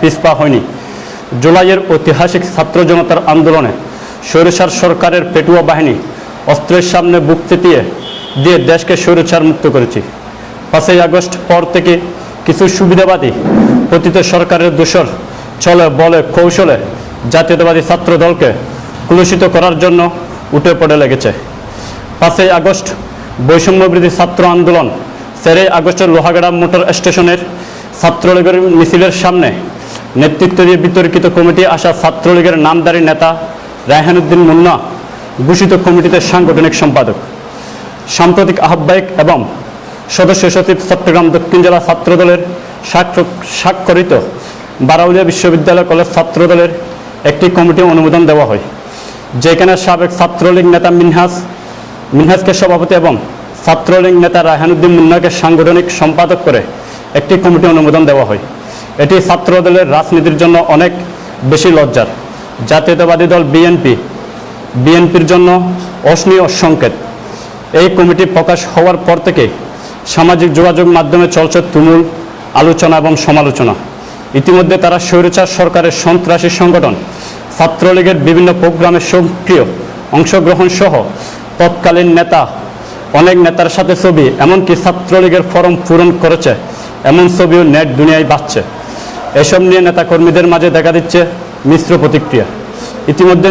পিছপা হয়নি। জুলাইয়ের ঐতিহাসিক ছাত্র জনতার আন্দোলনে স্বৈরাচার সরকারের পেটুয়া বাহিনী অস্ত্রের সামনে বুক চিতিয়ে দিয়ে দেশকে স্বৈরাচার মুক্ত করেছি। 5ই আগস্ট পর থেকে কিছু সুবিধাবাদী পতিত সরকারের দোসর ছলে বলে কৌশলে জাতীয়তাবাদী ছাত্র দলকে কলুষিত করার জন্য উঠে পড়ে লেগেছে। 5ই আগস্ট বৈষম্যবিরোধী ছাত্র আন্দোলন 4ই আগস্টের লোহাগাড়া মোটর স্টেশনের ছাত্রলীগের মিছিলের সামনে নেতৃত্ব দিয়ে বিতর্কিত কমিটি আসা ছাত্রলীগের নামধারী নেতা রায়হানুদ্দিন মুন্না ঘোষিত কমিটিতে সাংগঠনিক সম্পাদক, সাম্প্রতিক আহ্বায়ক এবং সদস্য সচিব চট্টগ্রাম দক্ষিণ জেলা ছাত্রদলের স্বাক্ষরিত বারাউলিয়া বিশ্ববিদ্যালয় কলেজ ছাত্রদলের একটি কমিটি অনুমোদন দেওয়া হয়, যেখানে সাবেক ছাত্রলীগ নেতা মিনহাজকে সভাপতি এবং ছাত্রলীগ নেতা রায়হানুদ্দিন মুন্নাকে সাংগঠনিক সম্পাদক করে একটি কমিটি অনুমোদন দেওয়া হয়। এটি ছাত্রদলের রাজনীতির জন্য অনেক বেশি লজ্জার। জাতীয়তাবাদী দল বিএনপির জন্য অশনীয় সংকেত। এই কমিটি প্রকাশ হওয়ার পর থেকে সামাজিক যোগাযোগ মাধ্যমে চলছে তুমুল আলোচনা এবং সমালোচনা। ইতিমধ্যে তারা স্বৈরাচার সরকারের সন্ত্রাসী সংগঠন ছাত্রলীগের বিভিন্ন প্রোগ্রামে সক্রিয় অংশগ্রহণ সহ তৎকালীন অনেক নেতার সাথে ছবি, এমনকি ছাত্রলীগের ফরম পূরণ করেছে এমন ছবিও নেট দুনিয়ায় বাজছে। এসব নিয়ে নেতাকর্মীদের মাঝে দেখা দিচ্ছে মিশ্র প্রতিক্রিয়া। ইতিমধ্যে